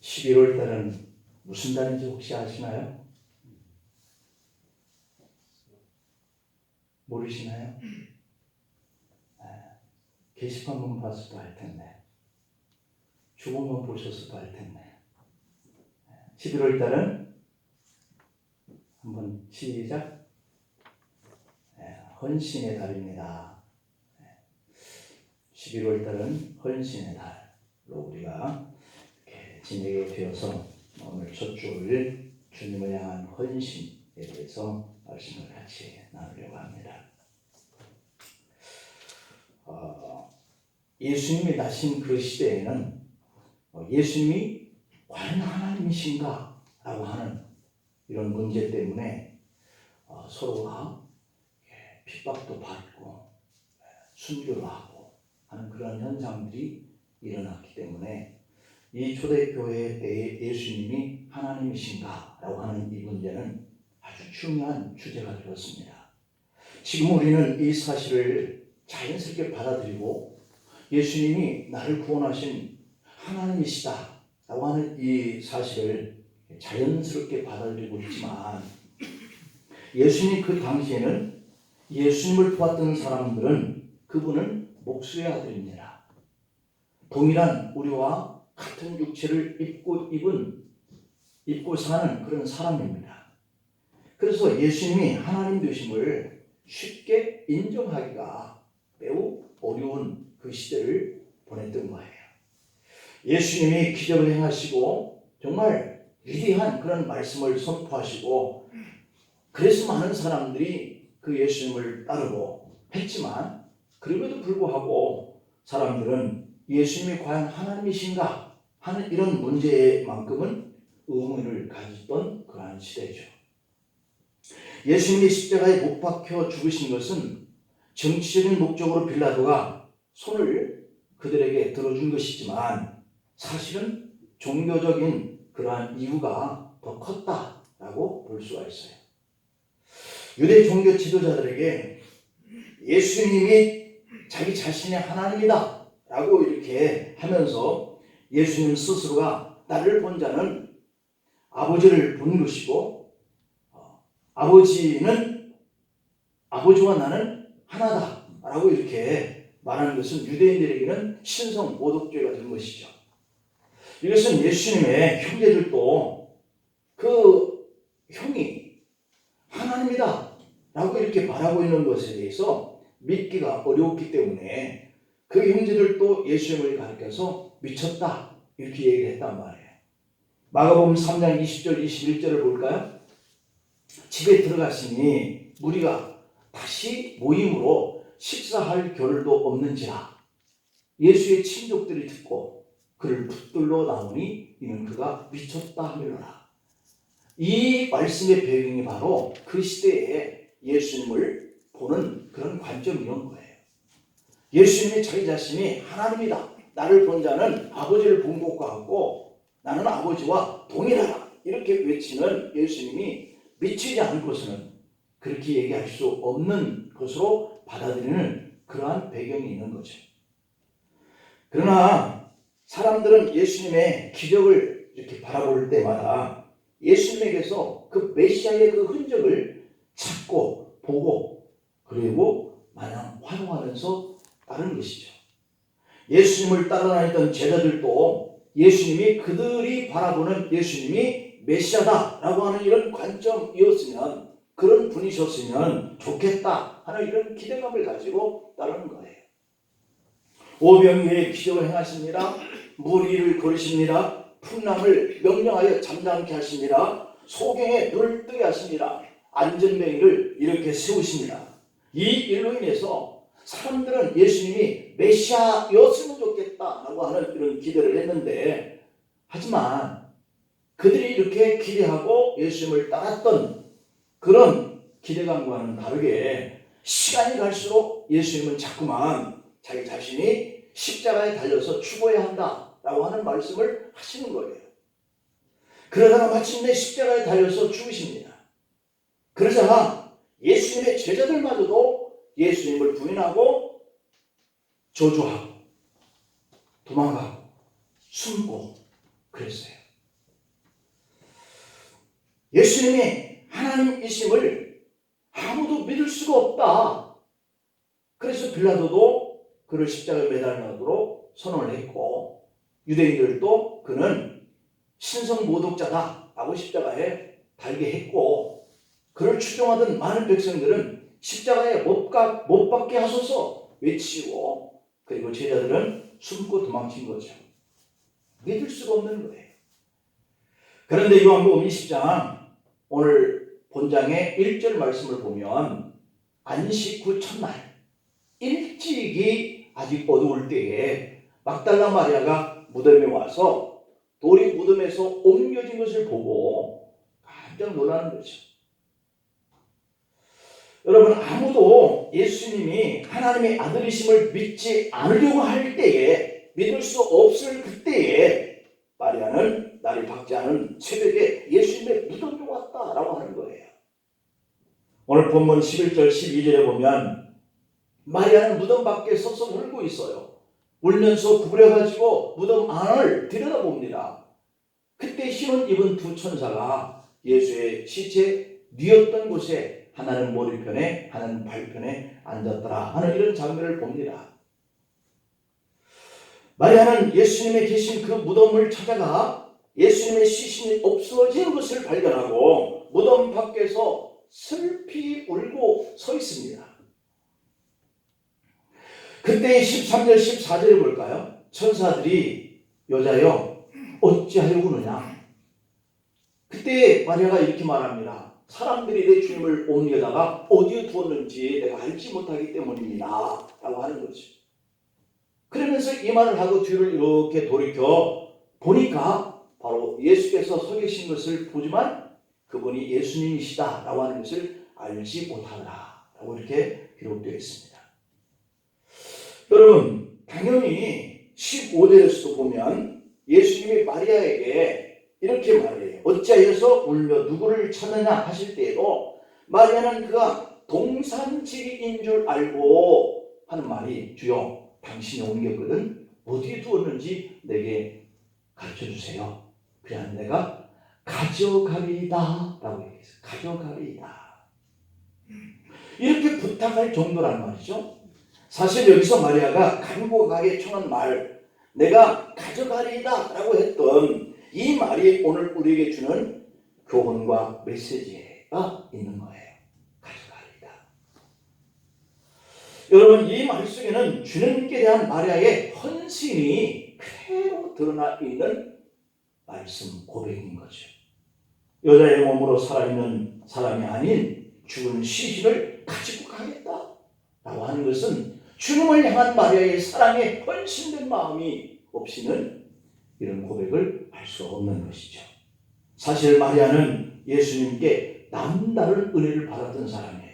(11월) 달은 무슨 달인지 혹시 아시나요? 모르시나요? 게시판만 봤어도 할 텐데, 주보만 보셨어도 할 텐데. 11월 달은 한번 시작. 헌신의 달입니다. 11월 달은 헌신의 달로 우리가 이렇게 지내게 되어서 오늘 첫 주일 주님을 향한 헌신에 대해서 말씀을 같이 나누려고 합니다. 예수님이 나신 그 시대에는 예수님이 과연 하나님이신가? 라고 하는 이런 문제 때문에 서로가 핍박도 받고 순교도 하고 하는 그런 현상들이 일어났기 때문에 이 초대교회 때의 예수님이 하나님이신가? 라고 하는 이 문제는 아주 중요한 주제가 되었습니다. 지금 우리는 이 사실을 자연스럽게 받아들이고 예수님이 나를 구원하신 하나님이시다 라고 하는 이 사실을 자연스럽게 받아들이고 있지만, 예수님 그 당시에는 예수님을 보았던 사람들은 그분은 목수의 아들입니다. 동일한 우리와 같은 육체를 입고 사는 그런 사람입니다. 그래서 예수님이 하나님 되심을 쉽게 인정하기가 매우 어려운 그 시대를 보냈던 거예요. 예수님이 기적을 행하시고 정말 위대한 그런 말씀을 선포하시고, 그래서 많은 사람들이 그 예수님을 따르고 했지만, 그럼에도 불구하고 사람들은 예수님이 과연 하나님이신가 하는 이런 문제만큼은 의문을 가졌던 그러한 시대죠. 예수님이 십자가에 못 박혀 죽으신 것은 정치적인 목적으로 빌라도가 손을 그들에게 들어준 것이지만, 사실은 종교적인 그러한 이유가 더 컸다라고 볼 수가 있어요. 유대 종교 지도자들에게 예수님이 자기 자신의 하나님이다 라고 이렇게 하면서 예수님 스스로가 나를 본 자는 아버지를 본 것이고, 아버지와 나는 하나다 라고 이렇게 말하는 것은 유대인들에게는 신성 모독죄가 된 것이죠. 이것은 예수님의 형제들도 그 형이 하나님이다 라고 이렇게 말하고 있는 것에 대해서 믿기가 어려웠기 때문에 그 형제들도 예수님을 가리켜서 미쳤다 이렇게 얘기를 했단 말이에요. 마가복음 3장 20절 21절을 볼까요? 집에 들어갔으니 무리가 다시 모임으로 식사할 겨를도 없는지라 예수의 친족들이 듣고 그를 붙들러 나오니 이는 그가 미쳤다 하밀어라. 이 말씀의 배경이 바로 그 시대에 예수님을 보는 그런 관점이었던 거예요. 예수님이 자기 자신이 하나님이다, 나를 본 자는 아버지를 본 것과 같고 나는 아버지와 동일하다 이렇게 외치는 예수님이 미치지 않고서는 그렇게 얘기할 수 없는 것으로 받아들이는 그러한 배경이 있는 거죠. 그러나 사람들은 예수님의 기적을 이렇게 바라볼 때마다 예수님에게서 그 메시아의 그 흔적을 찾고 보고 그리고 마냥 환호하면서 따르는 것이죠. 예수님을 따라다니던 제자들도 예수님이 그들이 바라보는 예수님이 메시아다라고 하는 이런 관점이었으면, 그런 분이셨으면 좋겠다 하는 이런 기대감을 가지고 따르는 거예요. 오병이어의 기적을 행하십니다. 물 위를 걸으십니다. 풍랑을 명령하여 잠잠케 하십니다. 소경에 눈을 뜨게 하십니다. 안전뱅이를 이렇게 세우십니다. 이 일로 인해서 사람들은 예수님이 메시아였으면 좋겠다라고 하는 이런 기대를 했는데, 하지만 그들이 이렇게 기대하고 예수님을 따랐던 그런 기대감과는 다르게 시간이 갈수록 예수님은 자꾸만 자기 자신이 십자가에 달려서 죽어야 한다라고 하는 말씀을 하시는 거예요. 그러다가 마침내 십자가에 달려서 죽으십니다. 그러자 예수님의 제자들마저도 예수님을 부인하고 저주하고 도망가고 숨고 그랬어요. 예수님이 하나님이심을 아무도 믿을 수가 없다. 그래서 빌라도도 그를 십자가에 매달리도록 선언을 했고, 유대인들도 그는 신성 모독자다 라고 십자가에 달게 했고, 그를 추종하던 많은 백성들은 십자가에 못 박게 하소서 외치고, 그리고 제자들은 숨고 도망친 거죠. 믿을 수가 없는 거예요. 그런데 요한복음 20장 오늘 본장의 1절 말씀을 보면, 안식 후 첫날 일찍이 아직 어두울 때에 막달라 마리아가 무덤에 와서 돌이 무덤에서 옮겨진 것을 보고 깜짝 놀라는 거죠. 여러분, 아무도 예수님이 하나님의 아들이심을 믿지 않으려고 할 때에, 믿을 수 없을 그때에 마리아는 날이 밝지 않은 새벽에 예수님의 무덤에 왔다라고 하는 거예요. 오늘 본문 11절 12절에 보면 마리아는 무덤 밖에 서서 울고 있어요. 울면서 구부려가지고 무덤 안을 들여다봅니다. 그때 흰옷 입은 두 천사가 예수의 시체 뉘었던 곳에 하나는 머리편에 하나는 발편에 앉았더라 하는 이런 장면을 봅니다. 마리아는 예수님이 계신 그 무덤을 찾아가 예수님의 시신이 없어진 것을 발견하고 무덤 밖에서 슬피 울고 서 있습니다. 그때 13절 14절을 볼까요? 천사들이 여자여 어찌하여 우느냐? 그때 마리아가 이렇게 말합니다. 사람들이 내 주님을 옮겨다가 어디에 두었는지 내가 알지 못하기 때문입니다 라고 하는 거죠. 그러면서 이 말을 하고 뒤를 이렇게 돌이켜 보니까 바로 예수께서 서 계신 것을 보지만 그분이 예수님이시다 라고 하는 것을 알지 못하더라 라고 이렇게 기록되어 있습니다. 여러분, 당연히 15절에서도 보면 예수님이 마리아에게 이렇게 말해요. 어찌하여서 울며 누구를 찾느냐 하실 때에도 마리아는 그가 동산지기인 줄 알고 하는 말이 주여 당신이 옮겼거든 어디에 두었는지 내게 가르쳐 주세요. 그래야 내가 가져가리이다 라고 얘기했어요. 가져가리이다. 이렇게 부탁할 정도란 말이죠. 사실 여기서 마리아가 간곡하게 청한 말, 내가 가져가리이다 라고 했던 이 말이 오늘 우리에게 주는 교훈과 메시지가 있는 거예요. 가져가리이다. 여러분, 이 말 속에는 주님께 대한 마리아의 헌신이 그대로 드러나 있는 말씀 고백인 거죠. 여자의 몸으로 살아있는 사람이 아닌 죽은 시신을 가지고 가겠다 라고 하는 것은 주님을 향한 마리아의 사랑에 헌신된 마음이 없이는 이런 고백을 할 수 없는 것이죠. 사실 마리아는 예수님께 남다른 은혜를 받았던 사람이에요.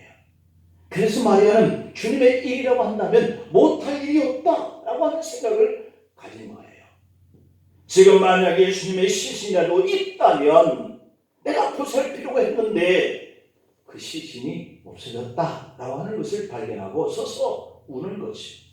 그래서 마리아는 주님의 일이라고 한다면 못할 일이 없다라고 하는 생각을 가진 거예요. 지금 만약에 예수님의 시신이라도 있다면 내가 보살피려고 했는데 그 시신이 없어졌다라고 하는 것을 발견하고 서서 우는 거지.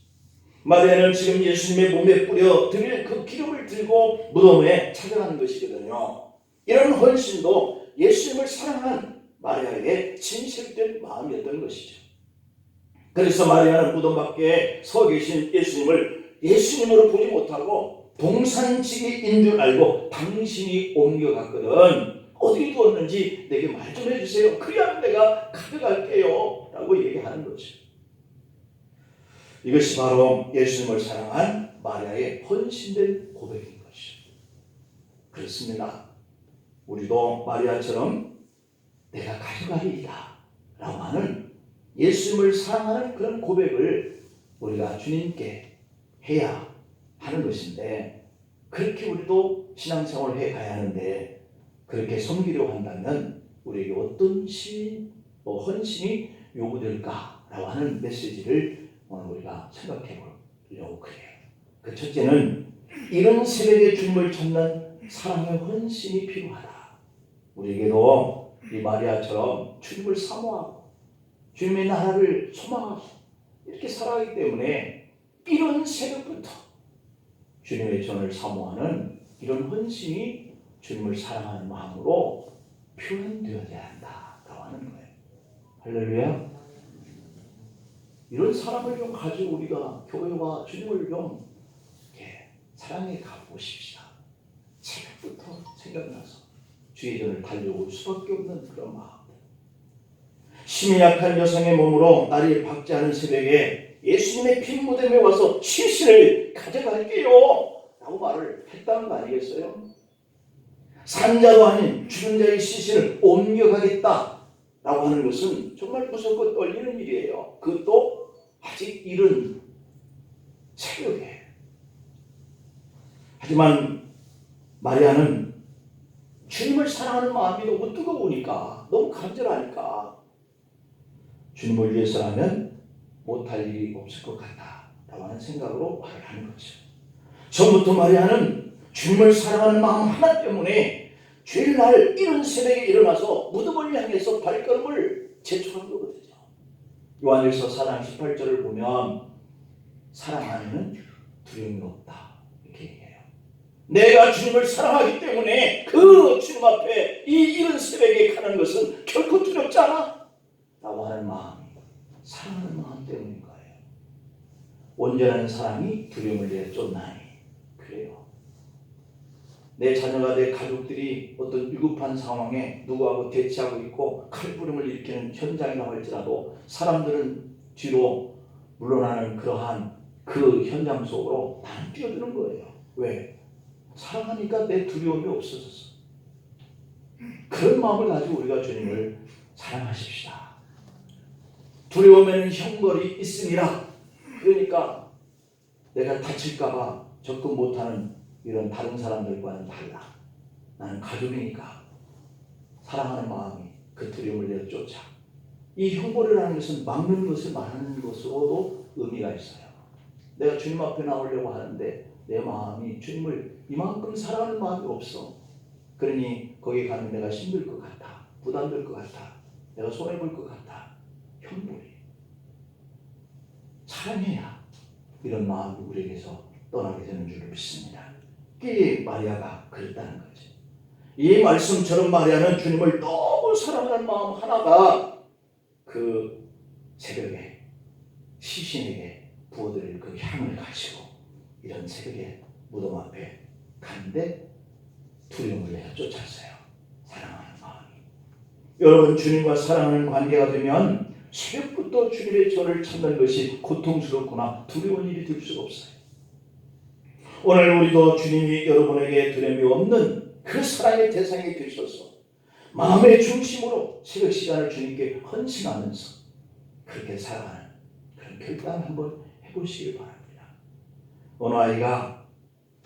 마리아는 지금 예수님의 몸에 뿌려 드릴 그 기름을 들고 무덤에 찾아가는 것이거든요. 이런 헌신도 예수님을 사랑한 마리아의 진실된 마음이었던 것이죠. 그래서 마리아는 무덤 밖에 서 계신 예수님을 예수님으로 보지 못하고 동산지기인 줄 알고 당신이 옮겨갔거든 어디 두었는지 내게 말 좀 해주세요. 그래야 내가 가져갈게요 라고 얘기하는 거죠. 이것이 바로 예수님을 사랑한 마리아의 헌신된 고백인 것이죠. 그렇습니다. 우리도 마리아처럼 내가 가져가리이다 라고 하는 예수님을 사랑하는 그런 고백을 우리가 주님께 해야 하는 것인데, 그렇게 우리도 신앙생활을 해가야 하는데, 그렇게 섬기려고 한다면 우리에게 어떤 헌신이 요구될까라고 하는 메시지를 오늘 우리가 생각해 보려고 그래요. 그 첫째는 이런 새벽에 주님을 찾는 사랑의 헌신이 필요하다. 우리에게도 이 마리아처럼 주님을 사모하고 주님의 나라를 소망하고 이렇게 살아가기 때문에 이런 새벽부터 주님의 전을 사모하는 이런 헌신이 주님을 사랑하는 마음으로 표현되어야 한다라고 하는 거예요. 할렐루야. 이런 사랑을 좀 가지고 우리가 교회와 주님을 좀 이렇게 사랑해 가보십시다. 새벽부터 생각나서 주의 전을 달려올 수밖에 없는 그런 마음. 심히 약한 여성의 몸으로 날이 밝지 않은 새벽에 예수님의 빈 무덤에 와서 시신을 가져갈게요 라고 말을 했다는 거 아니겠어요? 산자도 아닌 죽은 자의 시신을 옮겨가겠다 라고 하는 것은 정말 무섭고 떨리는 일이에요. 그것도 아직 이른 새벽에. 하지만 마리아는 주님을 사랑하는 마음이 너무 뜨거우니까, 너무 간절하니까 주님을 위해서라면 못할 일이 없을 것 같다라고 하는 생각으로 말을 하는 거죠. 처음부터 마리아는 주님을 사랑하는 마음 하나 때문에 주일날 이른 새벽에 일어나서 무덤을 향해서 발걸음을 재촉한 거거든요. 요한일서 4장 18절을 보면 사랑 안에는 두려움이 없다 이렇게 얘기해요. 내가 주님을 사랑하기 때문에 그 주님 앞에 이 이른 새벽에 가는 것은 결코 두렵지 않아 라고 하는 마음이 사랑하는 마음 때문인 거예요. 온전한 사랑이 두려움을 내쫓나니. 그래요. 내 자녀가, 내 가족들이 어떤 위급한 상황에 누구하고 대치하고 있고 칼부림을 일으키는 현장이라고 할지라도 사람들은 뒤로 물러나는 그러한 그 현장 속으로 나는 뛰어드는 거예요. 왜? 사랑하니까 내 두려움이 없어졌어. 그런 마음을 가지고 우리가 주님을 사랑하십시다. 두려움에는 형벌이 있으니라. 그러니까 내가 다칠까봐 접근 못하는 이런 다른 사람들과는 달라. 나는 가족이니까 사랑하는 마음이 그 두려움을 내쫓아. 이 형벌이라는 것은 막는 것을 말하는 것으로도 의미가 있어요. 내가 주님 앞에 나오려고 하는데 내 마음이 주님을 이만큼 사랑하는 마음이 없어. 그러니 거기 가면 내가 힘들 것 같아. 부담될 것 같아. 내가 손해볼 것 같아. 형벌이. 사랑해야 이런 마음이 우리에게서 떠나게 되는 줄 믿습니다. 이 마리아가 그랬다는 거죠. 이 말씀처럼 마리아는 주님을 너무 사랑하는 마음 하나가 그 새벽에 시신에게 부어드릴 그 향을 가지고 이런 새벽에 무덤 앞에 갔는데 두려움을 내쫓았어요. 사랑하는 마음이. 여러분, 주님과 사랑하는 관계가 되면 새벽부터 주님의 전을 찾는 것이 고통스럽거나 두려운 일이 될 수가 없어요. 오늘 우리도 주님이 여러분에게 두려움이 없는 그 사랑의 대상이 되셔서 마음의 중심으로 새벽 시간을 주님께 헌신하면서 그렇게 살아가는 그런 결단을 한번 해보시기 바랍니다. 어느 아이가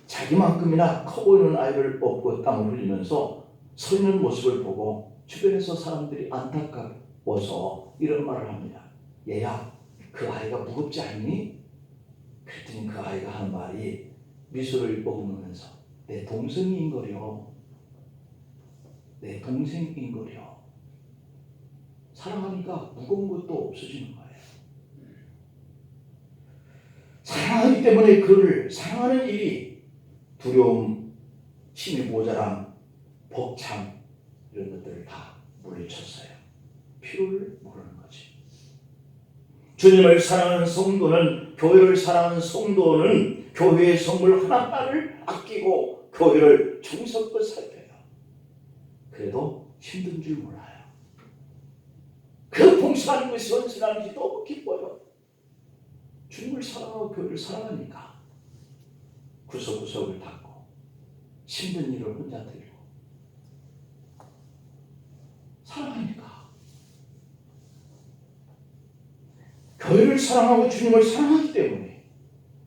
자기만큼이나 커 보이는 아이를 업고 땀을 흘리면서 서 있는 모습을 보고 주변에서 사람들이 안타까워서 이런 말을 합니다. 얘야, 그 아이가 무겁지 않니? 그랬더니 그 아이가 하는 말이 미소를 머금으면서 내 동생인거려. 내 동생인거려. 사랑하니까 무거운 것도 없어지는 거예요. 사랑하기 때문에 그를 사랑하는 일이 두려움, 힘이 모자람, 벅참 이런 것들을 다 물리쳤어요. 필요를 모르는 거지. 주님을 사랑하는 성도는, 교회를 사랑하는 성도는 교회의 성물 하나하나를 아끼고 교회를 정성껏 살펴요. 그래도 힘든 줄 몰라요. 그 봉사하는 것이 헌신하는 것이 너무 기뻐요. 주님을 사랑하고 교회를 사랑하니까 구석구석을 닦고 힘든 일을 혼자 들고 사랑하니까. 교회를 사랑하고 주님을 사랑하기 때문에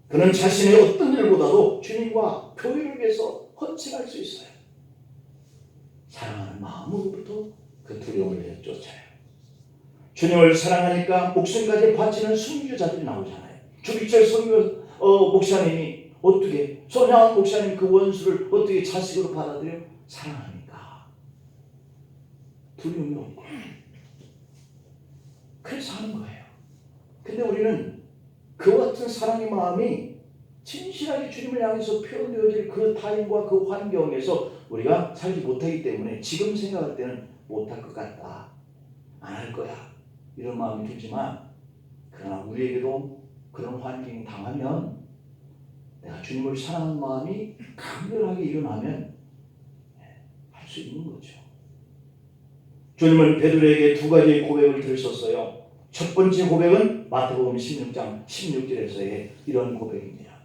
그는 자신의 어떤 일보다도 주님과 교회를 위해서 헌신할 수 있어요. 사랑하는 마음으로부터 그 두려움을 내쫓아요. 주님을 사랑하니까 목숨까지 바치는 순교자들이 나오잖아요. 주기철 목사님이 어떻게, 손양원 목사님 그 원수를 어떻게 자식으로 받아들여? 사랑하니까. 두려움이 없고. 그래서 하는 거예요. 근데 우리는 그 그와 같은 사랑의 마음이 진실하게 주님을 향해서 표현되어질 그 타임과 그 환경에서 우리가 살지 못하기 때문에 지금 생각할 때는 못할 것 같다, 안 할 거야, 이런 마음이 들지만, 그러나 우리에게도 그런 환경이 당하면 내가 주님을 사랑하는 마음이 강렬하게 일어나면 할 수 있는 거죠. 주님은 베드로에게 두 가지의 고백을 들으셨어요. 첫 번째 고백은 마태복음 16장 16절에서의 이런 고백입니다.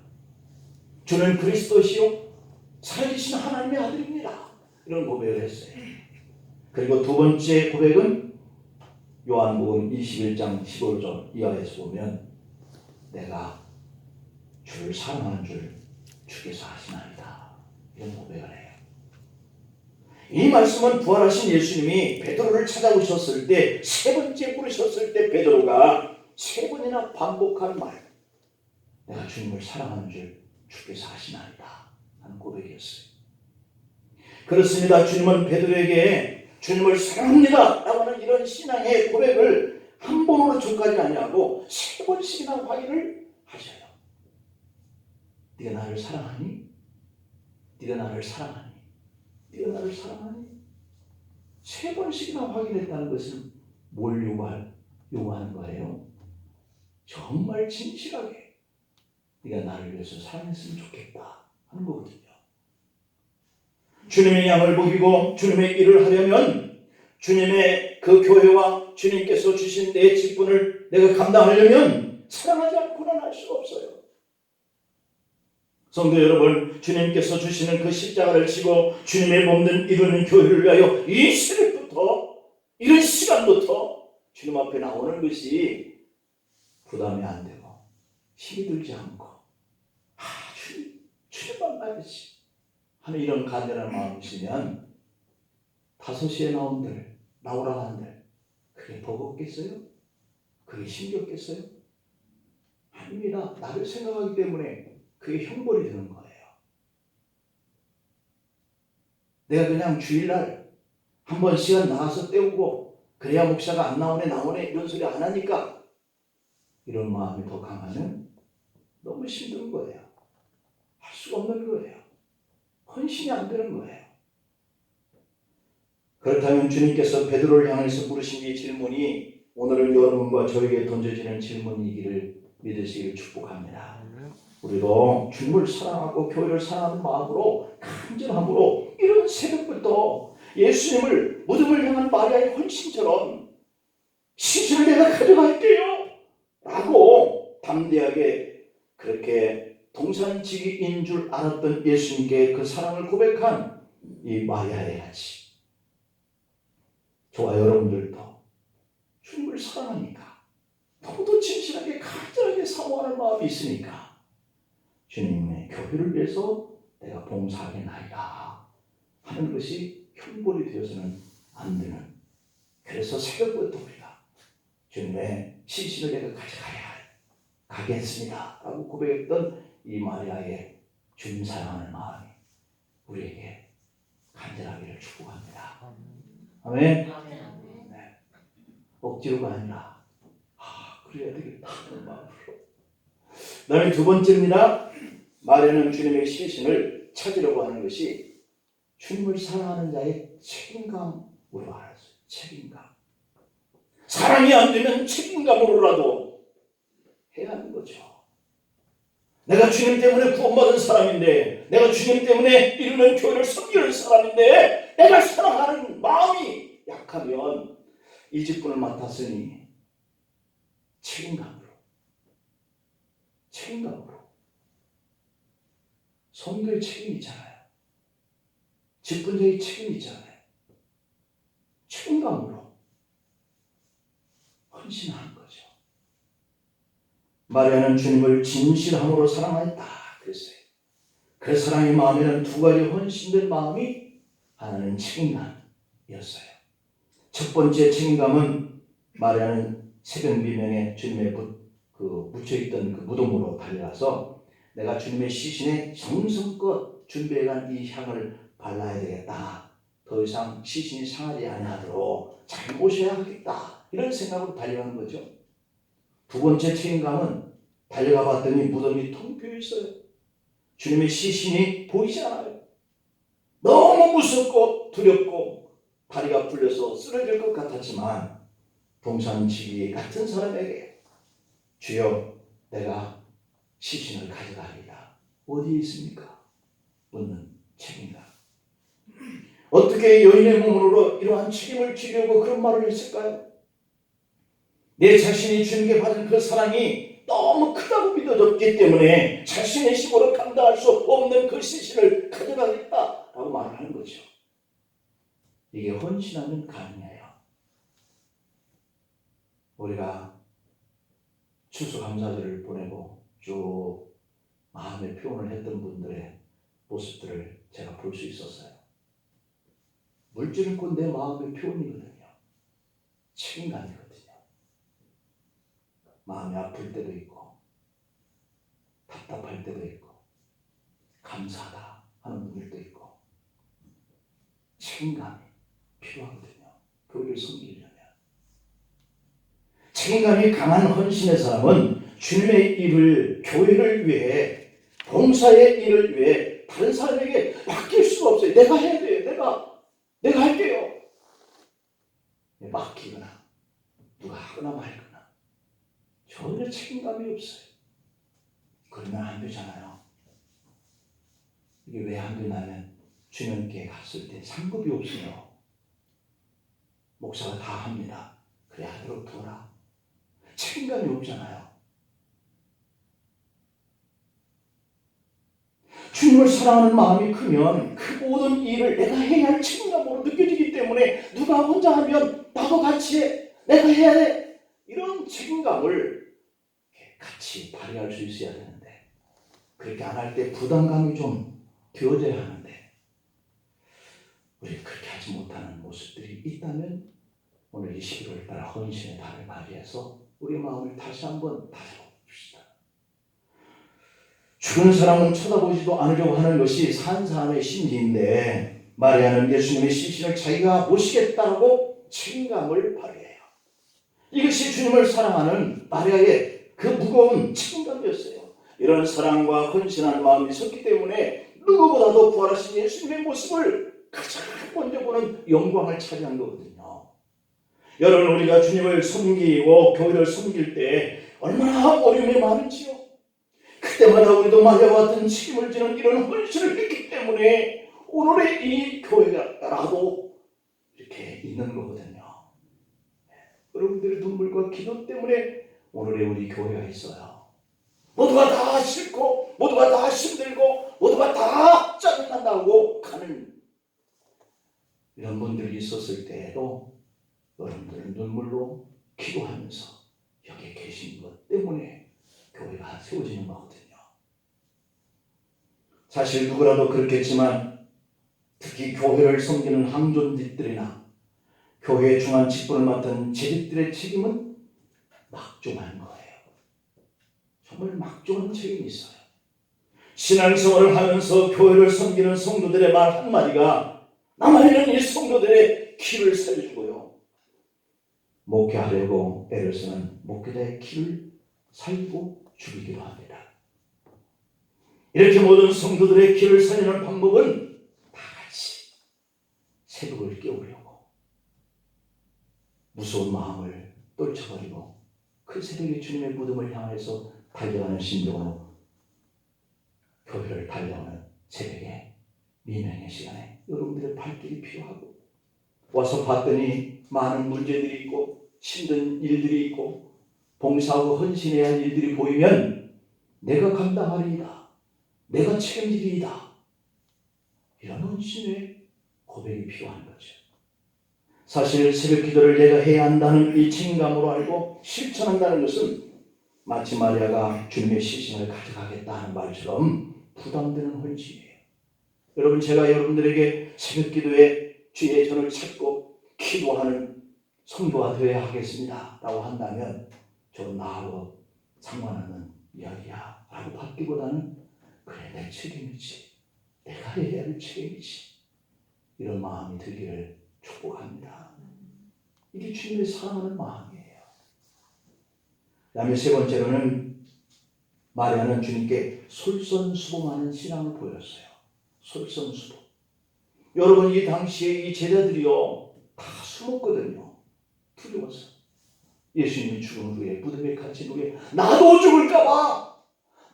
주는 그리스도시요 살아계신 하나님의 아들입니다. 이런 고백을 했어요. 그리고 두 번째 고백은 요한복음 21장 15절 이하에서 보면 내가 주를 사랑하는 줄 주께서 아시나이다, 이런 고백을 해요. 이 말씀은 부활하신 예수님이 베드로를 찾아오셨을 때, 세 번째 부르셨을 때 베드로가 세 번이나 반복한 말, 내가 주님을 사랑하는 줄 주께서 아시나이다 하는 고백이었어요. 그렇습니다. 주님은 베드로에게 주님을 사랑합니다 라고 하는 이런 신앙의 고백을 한 번으로 전까지 아니하고 세 번씩이나 확인을 하셔요. 네가 나를 사랑하니? 네가 나를 사랑하니? 네가 나를 사랑하니? 세 번씩이나 확인했다는 것은 뭘 요구하는 거예요? 정말 진실하게 네가 나를 위해서 사랑했으면 좋겠다 하는 거거든요. 주님의 양을 먹이고 주님의 일을 하려면, 주님의 그 교회와 주님께서 주신 내 직분을 내가 감당하려면 사랑하지 않고는 할 수가 없어요. 성도 여러분, 주님께서 주시는 그 십자가를 지고 주님의 몸된 이루는 교회를 위하여 이 새벽부터, 이런 시간부터 주님 앞에 나오는 것이 부담이 안 되고 힘이 들지 않고, 주님만 말이지 하는 이런 간절한 마음이 있으면 5시에 나오라 한들 그게 버겁겠어요? 그게 힘겹겠어요? 아닙니다. 나를 생각하기 때문에 그게 형벌이 되는 거예요. 내가 그냥 주일날 한번 시간 나와서 때우고 그래야 목사가 안 나오네 이런 소리 안 하니까 이런 마음이 더 강하면 너무 힘든 거예요. 할 수가 없는 거예요. 헌신이 안 되는 거예요. 그렇다면 주님께서 베드로를 향해서 물으신 이 질문이 오늘은 여러분과 저에게 던져지는 질문이기를 믿으시기를 축복합니다. 우리도 주님을 사랑하고 교회를 사랑하는 마음으로, 간절함으로 이런 새벽부터 예수님을 무덤을 향한 마리아의 헌신처럼 시신을 내가 가져갈게요 라고 담대하게 그렇게 동산지기인 줄 알았던 예수님께 그 사랑을 고백한 이 마리아의 같이 저와 여러분들도 주님을 사랑하니까, 너무도 진실하게 간절하게 사모하는 마음이 있으니까 주님의 교회를 위해서 내가 봉사하겠나이다 하는 것이 형벌이 되어서는 안 되는, 그래서 새벽부터 우리가 주님의 시신을 내가 가겠습니다 라고 고백했던 이 마리아의 주님 사랑하는 마음이 우리에게 간절하기를 축복합니다. 아멘. 네. 억지로가 아니라 그래야 되겠다 하는 마음으로. 그다음에 두 번째입니다. 마리아는 주님의 시신을 찾으려고 하는 것이 주님을 사랑하는 자의 책임감으로 알았어요. 책임감. 사랑이 안 되면 책임감으로라도 해야 하는 거죠. 내가 주님 때문에 구원받은 사람인데, 내가 주님 때문에 이루는 교회를 섬기는 사람인데, 내가 사랑하는 마음이 약하면 이 직분을 맡았으니 책임감으로 성도의 책임이 있잖아요. 직분자의 책임이 있잖아요. 책임감으로 헌신하는 거죠. 마리아는 주님을 진실함으로 사랑하였다 그랬어요. 그 사랑의 마음에는 두 가지 헌신된 마음이, 하나는 책임감이었어요. 첫 번째 책임감은 마리아는 새벽 미명에 주님의 묻혀있던 그 무덤으로 달려가서 내가 주님의 시신에 정성껏 준비해간 이 향을 발라야 되겠다. 더 이상 시신이 상하지 아니하도록 잘 모셔야 하겠다. 이런 생각으로 달려가는 거죠. 두 번째 책임감은 달려가 봤더니 무덤이 텅 비어 있어요. 주님의 시신이 보이지 않아요. 너무 무섭고 두렵고 다리가 풀려서 쓰러질 것 같았지만 동산지기 같은 사람에게 주여 내가 시신을 가져가리이다. 어디에 있습니까? 묻는 책임감. 어떻게 여인의 몸으로 이러한 책임을 지려고 그런 말을 했을까요? 내 자신이 주님께 받은 그 사랑이 너무 크다고 믿어졌기 때문에 자신의 힘으로 감당할 수 없는 그 시신을 가져가겠다라고 말을 하는 거죠. 이게 헌신하는 가능해요. 우리가 추수감사절을 보내고 쭉 마음의 표현을 했던 분들의 모습들을 제가 볼 수 있었어요. 물질은 곧 내 마음의 표현이거든요. 책임감이거든요. 마음이 아플 때도 있고 답답할 때도 있고 감사하다 하는 분들도 있고 책임감이 필요하거든요. 교회를 섬기려면. 책임감이 강한 헌신의 사람은 주님의 일을, 교회를 위해, 봉사의 일을 위해 다른 사람에게 맡길 수가 없어요. 내가 해야 돼요. 내가 할게요. 맡기거나 누가 하거나 말거나 전혀 책임감이 없어요. 그러면 안 되잖아요. 이게 왜 안 되냐면 주님께 갔을 때 상급이 없으며 목사가 다 합니다. 그래 하도록 두어라. 책임감이 없잖아요. 주님을 사랑하는 마음이 크면 그 모든 일을 내가 해야 할 책임감으로 느껴지기 때문에 누가 혼자 하면 나도 같이 해. 내가 해야 돼. 이런 책임감을 같이 발휘할 수 있어야 되는데 그렇게 안 할 때 부담감이 좀 되어져야 하는데 우리 그렇게 하지 못하는 모습들이 있다면 오늘 이 11월 달 헌신의 달을 맞이해서 우리 마음을 다시 한번 다져봅시다. 죽은 사람은 쳐다보지도 않으려고 하는 것이 산 사람의 심리인데 마리아는 예수님의 시신을 자기가 모시겠다고 책임감을 발휘해요. 이것이 주님을 사랑하는 마리아의 그 무거운 책임감이었어요. 이런 사랑과 헌신하는 마음이 섰기 때문에 누구보다도 부활하신 예수님의 모습을 가장 먼저 보는 영광을 차지한 거거든요. 여러분 우리가 주님을 섬기고 교회를 섬길 때 얼마나 어려움이 많은지요. 그때마다 우리도 마리아와 같은 책임을 지는 이런 헌신을 했기 때문에 오늘의 이 교회라도 이렇게 있는 거거든요. 여러분들의 눈물과 기도 때문에 오늘의 우리 교회가 있어요. 모두가 다 싫고 모두가 다 힘들고 모두가 다 짜증난다고 가는 이런 분들이 있었을 때에도 여러분들은 눈물로 기도하면서 여기 계신 것 때문에 교회가 세워지는 거거든요. 사실 누구라도 그렇겠지만 특히 교회를 섬기는 항존직들이나 교회의 중한 직분을 맡은 재직들의 책임은 막중한 거예요. 정말 막중한 책임이 있어요. 신앙생활을 하면서 교회를 섬기는 성도들의 말 한마디가 남아있는 이 성도들의 길을 살려주고요. 목회하려고 애를 쓰는 목회자의 길을 살리고 죽이기도 합니다. 이렇게 모든 성도들의 길을 살리는 방법은 다 같이 새벽을 깨우려고 무서운 마음을 떨쳐버리고 그 새벽에 주님의 무덤을 향해서 달려가는 심정으로 교회를 달려오는 새벽에 미명의 시간에 여러분들의 발길이 필요하고 와서 봤더니 많은 문제들이 있고 힘든 일들이 있고 봉사하고 헌신해야 할 일들이 보이면 내가 감당하리이다. 내가 책임지리이다. 이런 헌신의 고백이 필요한 거죠. 사실 새벽 기도를 내가 해야 한다는 이 책임감으로 알고 실천한다는 것은 마치 마리아가 주님의 시신을 가져가겠다 하는 말처럼 부담되는 헌신이에요. 여러분 제가 여러분들에게 새벽 기도에 주의 전을 찾고 기도하는 성도가 되어야 하겠습니다 라고 한다면 저는 나하고 상관없는 이야기야 라고 받기보다는 그래 내 책임이지 내가 해야 할 책임이지 이런 마음이 들기를 축복합니다. 이게 주님의 사랑하는 마음이에요. 그 다음에 세 번째로는 마리아는 주님께 솔선수범하는 신앙을 보였어요. 솔선수범. 여러분, 이 당시에 이 제자들이요 다 숨었거든요. 두려워서. 예수님이 죽은 후에 무덤에 갇힌 후에 나도 죽을까봐,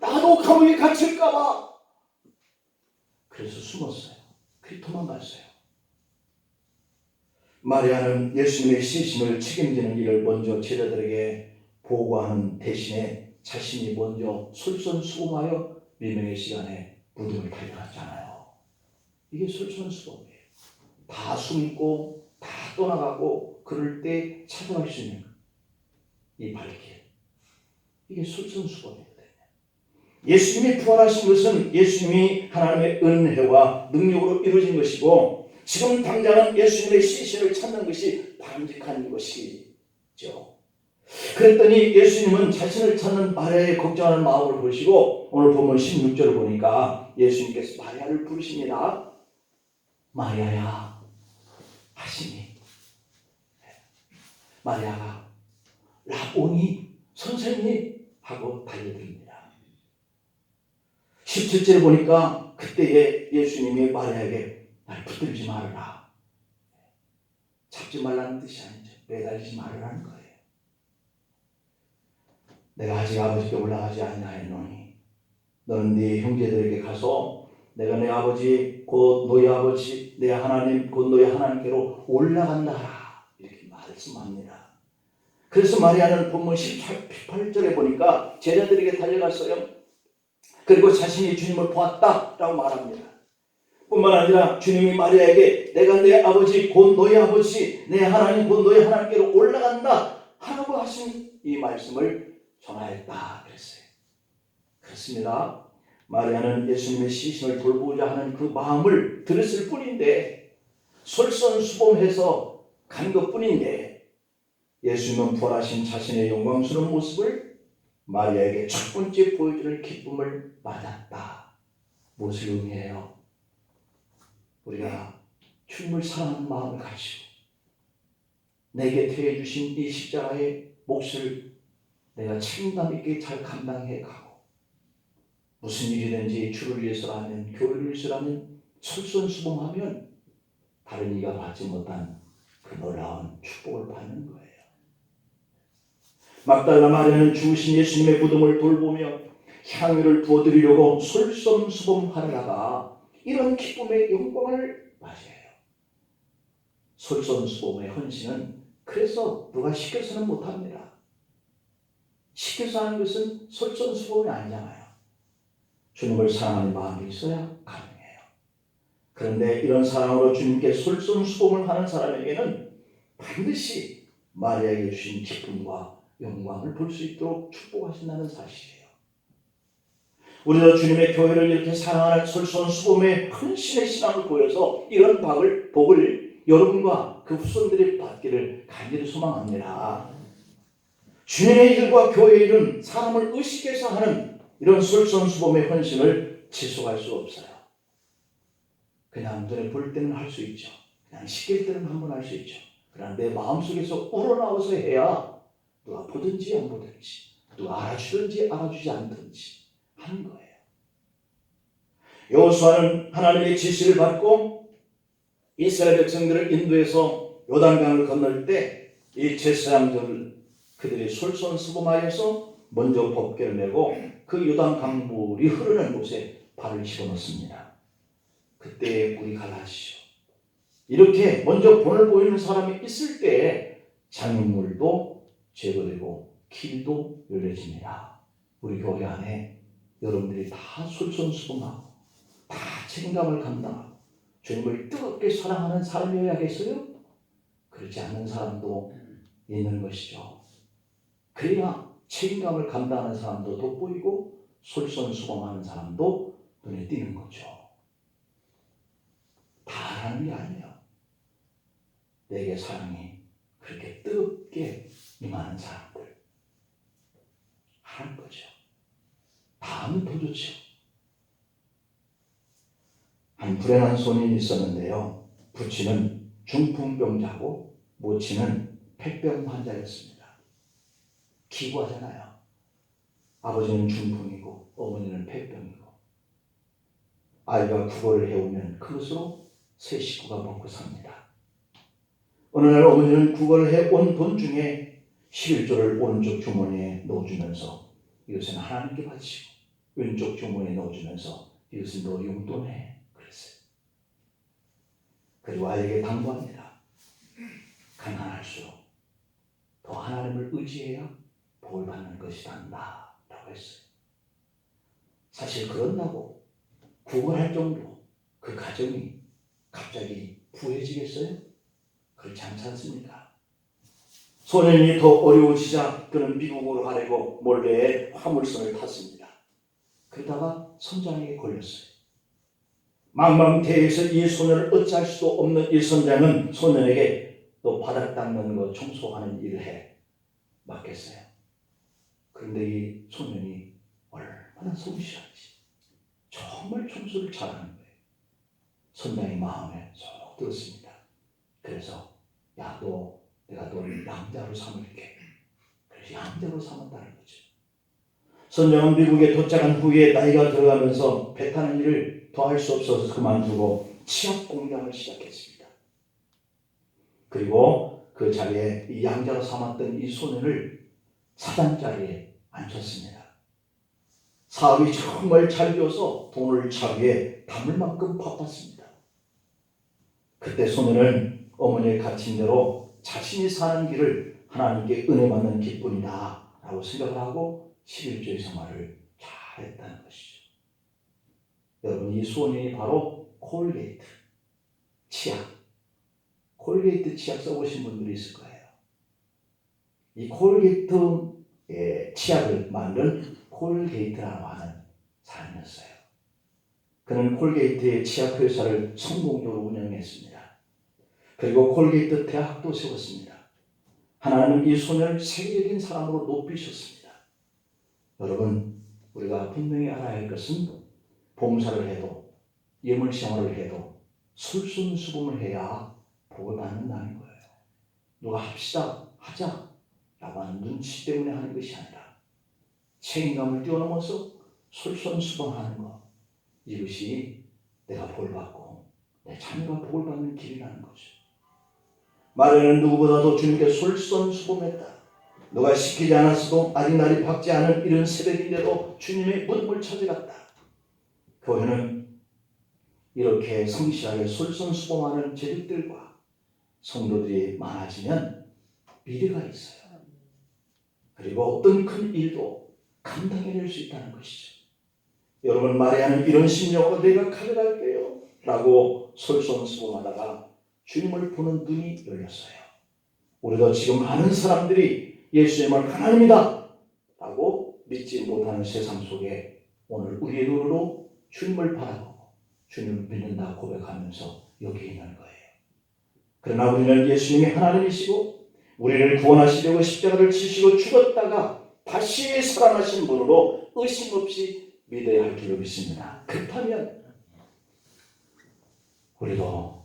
나도 감옥에 갇힐까봐, 그래서 숨었어요. 그리 도망갔어요. 마리아는 예수님의 시신을 책임지는 일을 먼저 제자들에게 보고하는 대신에 자신이 먼저 솔선수범하여 밀명의 시간에 무덤을 탈출했잖아요. 이게 솔선수범이에요. 다 숨고 다 떠나가고 그럴 때 찾아갈 수 있는 이 발길, 이게 솔선수범이거든요. 예수님이 부활하신 것은 예수님이 하나님의 은혜와 능력으로 이루어진 것이고, 지금 당장은 예수님의 시신을 찾는 것이 바람직한 것이죠. 그랬더니 예수님은 자신을 찾는 마리아의 걱정하는 마음을 보시고 오늘 본문 16절을 보니까 예수님께서 마리아를 부르십니다. 마리아야 하시니, 마리아가 라보니 선생님 하고 달려듭니다. 17절에 보니까 그때에 예수님이 마리아에게 날 붙들지 말아라, 잡지 말라는 뜻이 아니죠. 매달리지 말으라는 거예요. 내가 아직 아버지께 올라가지 아니하였노니 너는 네 형제들에게 가서 내가 내 아버지 곧 너희 아버지 내 하나님 곧 너희 하나님께로 올라간다 하라, 이렇게 말씀합니다. 그래서 마리아는 본문 18절에 보니까 제자들에게 달려갔어요. 그리고 자신이 주님을 보았다라고 말합니다. 뿐만 아니라 주님이 마리아에게 내가 내 아버지 곧 너희 아버지 내 하나님 곧 너희 하나님께로 올라간다 하라고 하신 이 말씀을 전하였다 그랬어요. 그렇습니다. 마리아는 예수님의 시신을 돌보고자 하는 그 마음을 들었을 뿐인데, 솔선수범해서 간 것뿐인데, 예수님은 부활하신 자신의 영광스러운 모습을 마리아에게 첫 번째 보여주는 기쁨을 맞았다. 무엇을 의미해요? 우리가 주님을 사랑하는 마음을 가지고 내 곁에 해주신 이 십자가의 몫을 내가 책임감 있게 잘 감당해 가고, 무슨 일이든지 주를 위해서라면, 교회를 위해서라면 솔선수범하면 다른 이가 받지 못한 그 놀라운 축복을 받는 거예요. 막달라 마리아는 죽으신 예수님의 무덤을 돌보며 향유를 부어드리려고 솔선수범하다가 이런 기쁨의 영광을 맞이해요. 솔선수범의 헌신은 그래서 누가 시켜서는 못합니다. 시켜서 하는 것은 솔선수범이 아니잖아요. 주님을 사랑하는 마음이 있어야 가능해요. 그런데 이런 사랑으로 주님께 솔선수범을 하는 사람에게는 반드시 마리아에게 주신 기쁨과 영광을 볼 수 있도록 축복하신다는 사실이에요. 우리도 주님의 교회를 이렇게 사랑하는 솔선수범의 헌신의 신앙을 보여서 이런 복을 여러분과 그 후손들이 받기를 간절히 소망합니다. 주님의 일과 교회의 일은 사람을 의식해서 하는 이런 솔선수범의 헌신을 지속할 수 없어요. 그냥 눈에 볼 때는 할 수 있죠. 그냥 시킬 때는 한번 할 수 있죠. 그러나 내 마음속에서 우러나와서 해야 누가 보든지 안 보든지, 누가 알아주든지 알아주지 않든지 하는 거예요. 여호수아는 하나님의 지시를 받고 이스라엘 백성들을 인도해서 요단강을 건널 때 이 제사장들 그들이 솔선수범하여서 먼저 법궤를 메고 그 요단 강물이 흐르는 곳에 발을 집어넣습니다. 그때 물이 갈라지죠. 이렇게 먼저 본을 보이는 사람이 있을 때 장애물도 제거되고 길도 열려집니다. 우리 교회 안에 여러분들이 다 솔선수범하고 다 책임감을 감당하고 주님을 뜨겁게 사랑하는 사람이어야겠어요? 그렇지 않는 사람도 있는 것이죠. 그래야 책임감을 감당하는 사람도 돋보이고 솔선수범하는 사람도 눈에 띄는 거죠. 다 하는 게 아니에요. 내게 사랑이 그렇게 뜨겁게 임하는 사람들 하는 거죠. 다 하면 더 좋죠. 한 불행한 소년이 있었는데요. 부친은 중풍병자고 모친은 폐병 환자였습니다. 기구하잖아요. 아버지는 중풍이고 어머니는 폐병이고 아이가 국어를 해오면 그것으로 세 식구가 먹고 삽니다. 어느 날 어머니는 국어를 해온 돈 중에 11조를 오른쪽 주머니에 넣어주면서 이것은 하나님께 바치고 왼쪽 주머니에 넣어주면서 이것은 너 용돈해 그랬어요. 그리고 아이에게 당부합니다. 가난할수록 더 하나님을 의지해야 복을 받는 것이 난다 라고 했어요. 사실 그런다고 구걸할 정도 그 가정이 갑자기 부해지겠어요? 그렇지 않지 않습니까? 소년이 더 어려워지자 그는 미국으로 가려고 몰래 화물선을 탔습니다. 그러다가 선장에게 걸렸어요. 망망대해에서 이 소년을 어찌할 수도 없는 이 선장은 소년에게 너 바닥 닦는 거 청소하는 일을 해 맡겼어요. 그런데 이 소년이 얼마나 성실한지 정말 청소를 잘하는 거예요. 선장의 마음에 쏙 들었습니다. 그래서 야, 내가 너를 양자로 삼을게. 그래서 양자로 삼았다는 거죠. 선장은 미국에 도착한 후에 나이가 들어가면서 배 타는 일을 더 할 수 없어서 그만두고 치약 공장을 시작했습니다. 그리고 그 자리에 이 양자로 삼았던 이 소년을 사단자리에 앉혔습니다. 사업이 정말 잘 되어서 돈을 차비에 담을 만큼 바빴습니다. 그때 소년은 어머니의 가르친 대로 자신이 사는 길을 하나님께 은혜 받는 기쁨이다 라고 생각을 하고 11조의 생활을 잘했다는 것이죠. 여러분, 이 소년이 바로 콜게이트 치약, 콜게이트 치약 써보신 분들이 있을 거예요. 이 콜게이트 치약을 만든 콜게이트라고 하는 사람이었어요. 그는 콜게이트의 치약 회사를 성공적으로 운영했습니다. 그리고 콜게이트 대학도 세웠습니다. 하나님은 이 소년을 세계적인 사람으로 높이셨습니다. 여러분, 우리가 분명히 알아야 할 것은 봉사를 해도 예물생활을 해도 솔선수범을 해야 복을 받는다는 거예요. 누가 합시다, 하자 라고 하는 눈치 때문에 하는 것이 아니라 책임감을 뛰어넘어서 솔선수범하는 것, 이것이 내가 복을 받고 내 자녀가 복을 받는 길이라는 거죠. 마리아는 누구보다도 주님께 솔선수범했다. 누가 시키지 않았어도 아직 날이 밝지 않은 이른 새벽인데도 주님의 무덤을 찾아갔다. 교회는 이렇게 성실하게 솔선수범하는 제자들과 성도들이 많아지면 미래가 있어요. 그리고 어떤 큰 일도 감당해낼 수 있다는 것이죠. 여러분, 마리아는 이런 심령으로 내가 가져갈게요 라고 솔선수범하다가 주님을 보는 눈이 열렸어요. 우리도 지금 많은 사람들이 예수님을 하나님이다 라고 믿지 못하는 세상 속에 오늘 우리의 눈으로 주님을 바라보고 주님을 믿는다 고백하면서 여기 있는 거예요. 그러나 우리는 예수님이 하나님이시고 우리를 구원하시려고 십자가를 지시고 죽었다가 다시 살아나신 분으로 의심 없이 믿어야 할 줄로 믿습니다. 그렇다면 우리도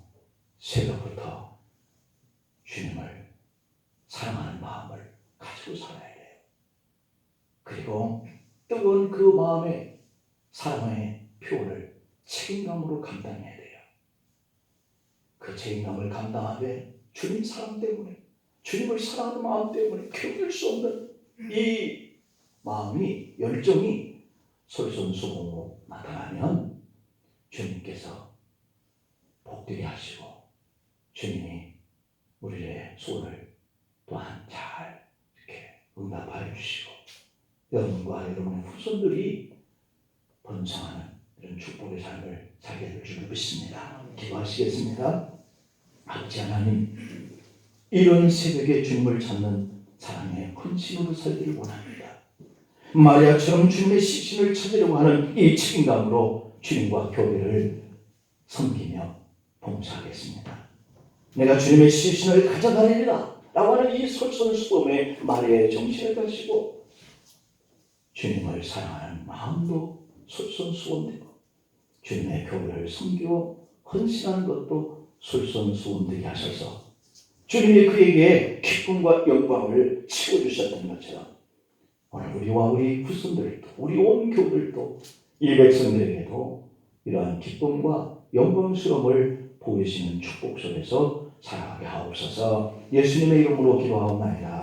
새벽부터 주님을 사랑하는 마음을 가지고 살아야 돼요. 그리고 뜨거운 그 마음의 사랑의 표현을 책임감으로 감당해야 돼요. 그 책임감을 감당하되 주님 사랑 때문에, 주님을 사랑하는 마음 때문에 견딜 수 없는 이 마음이, 열정이 솔선수범으로 나타나면 주님께서 복되게 하시고 주님이 우리의 소원을 또한 잘 이렇게 응답하여 주시고 여러분과 여러분의 후손들이 번성하는 이런 축복의 삶을 살게 될 줄 믿습니다. 기도하시겠습니다. 아버지 하나님, 이런 새벽에 주님을 찾는 사랑의 헌신으로 살기를 원합니다. 마리아처럼 주님의 시신을 찾으려고 하는 이 책임감으로 주님과 교회를 섬기며 봉사하겠습니다. 내가 주님의 시신을 가져가리라 라고 하는 이 솔선수범에 마리아의 정신을 가지고 주님을 사랑하는 마음도 솔선수범되고 주님의 교회를 섬기고 헌신하는 것도 솔선수범되게 하셔서 주님이 그에게 기쁨과 영광을 채워주셨던 것처럼 오늘 우리와 우리 후손들도 우리 온 교우들도 이 백성들에게도 이러한 기쁨과 영광스러움을 보이시는 축복 속에서 살아가게 하옵소서. 예수님의 이름으로 기도하옵나이다.